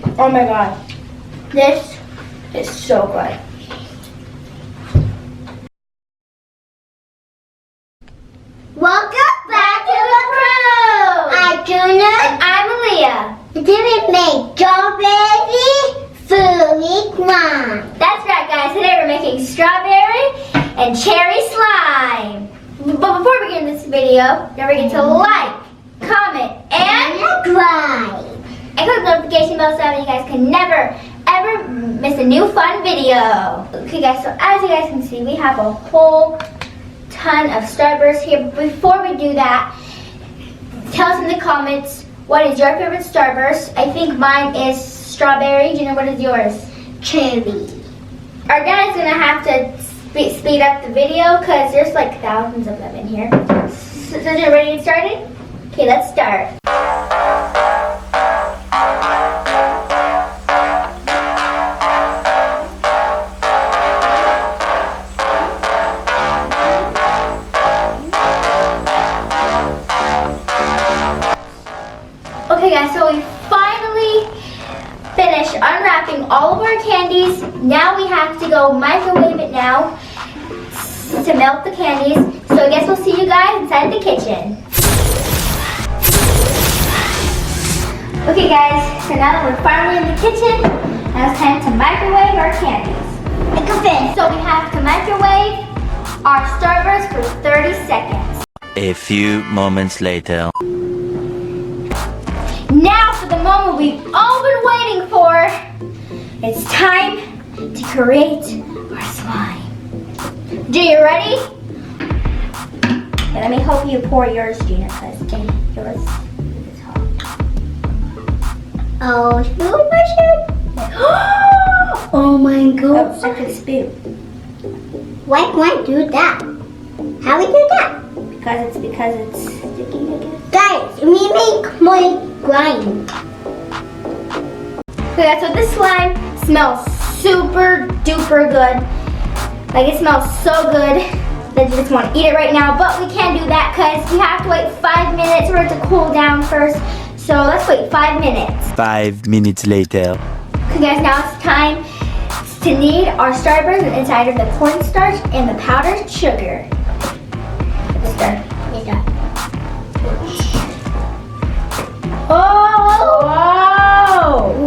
Oh my god. This is so good. Welcome back to the crew! I'm Juna. And I'm Aaliyah. Today we make strawberry fruity slime. That's right, guys. Today we're making strawberry and cherry slime. But before we get into this video, don't forget to like, comment, and subscribe. And click the notification bell so that you guys can never, ever miss a new fun video. Okay, guys, so as you guys can see, we have a whole ton of Starburst here. But before we do that, tell us in the comments, what is your favorite Starburst? I think mine is strawberry. Gina, what is yours? Cherry. Our guy's gonna have to speed up the video because there's like thousands of them in here. So you're ready to get started? Okay, let's start. Okay guys, so we finally finished unwrapping all of our candies. Now we have to go microwave it now to melt the candies. So I guess we'll see you guys inside the kitchen. Okay guys, so now that we're finally in the kitchen, now it's time to microwave our candies. So we have to microwave our Starburst for 30 seconds. A few moments later. Now for the moment we've all been waiting for. It's time to create our slime. Gina, you ready? Okay, let me help you pour yours, Gina, because yours is hot. Oh, spoon. Oh my god. Oh, I could spoon. Why can't I do that? How we do that? Because it's sticky, I guess. Guys, we make my grind. Okay, so this slime smells super duper good. Like it smells so good that you just want to eat it right now. But we can't do that because we have to wait 5 minutes for it to cool down first. So let's wait 5 minutes. 5 minutes later. Okay guys, now it's time to knead our Starburst inside of the cornstarch and the powdered sugar. Let's start. Oh!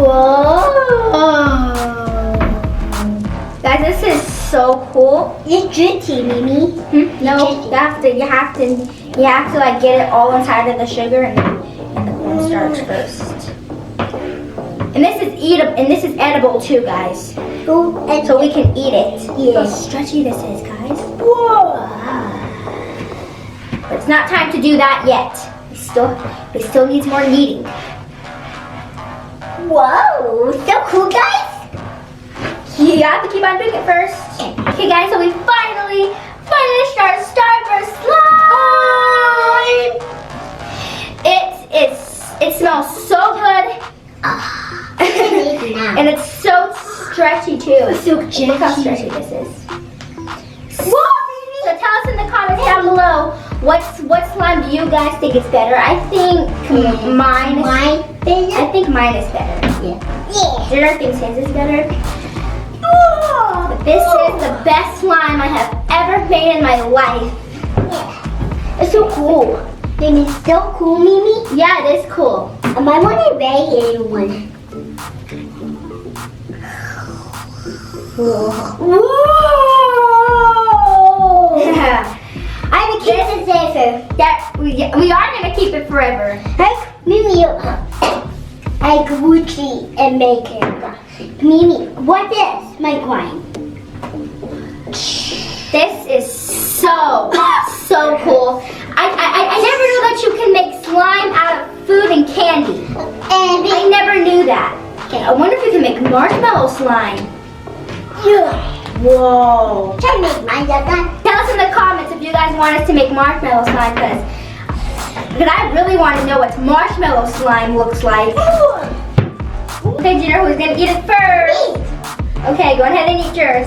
Whoa! Guys, this is so cool. It's dirty, Mimi. No, you have to like get it all inside of the sugar and the cornstarch first. And this is edible too, guys. So we can eat it. Yeah. Look how stretchy this is, guys. Whoa! But it's not time to do that yet. We still need more kneading. Whoa! So cool, guys. You have to keep on doing it first. Okay, guys. So we finally finished our Starburst slime. It smells so good. And it's so stretchy too. Look how stretchy this is. So tell us in the comments down below what slime do you guys think is better? I think mine is better. Yeah. Jenna thinks his is better. But this is the best slime I have ever made in my life. Yeah. It's so cool. Mimi, it's so cool, Mimi. Yeah, it is cool. I want a very one. Whoa! I will keep it safer. Yeah, we are gonna keep it forever. Like Mimi, I Gucci and make it. Mimi, what is my grind? This is so cool. I never knew that you can make slime out of food and candy. And I never knew that. Okay, I wonder if you can make marshmallow slime. yeah. Whoa. Try to make mine like that. Tell us in the comments if you guys want us to make marshmallow slime because I really want to know what marshmallow slime looks like. Okay, Jenna, who's gonna eat it first? Okay, go ahead and eat yours.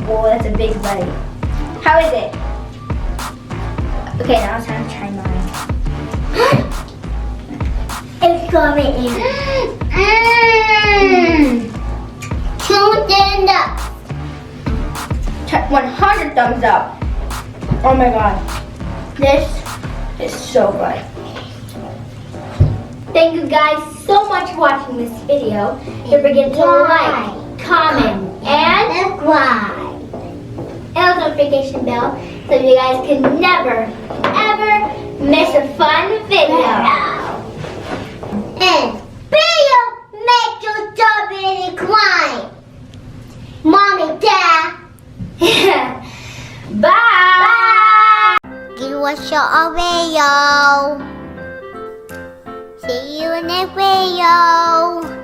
Whoa, that's a big bite. How is it? Okay, now it's time to try mine. It's going in. Children up. 100 thumbs up. Oh my god. This is so good. Thank you guys so much for watching this video. Don't forget to like, comment, and Subscribe. the notification bell so you guys can never, ever miss a fun video. And video make your strawberry cry. Mommy, Dad. Bye! Give us your video. See you in the video.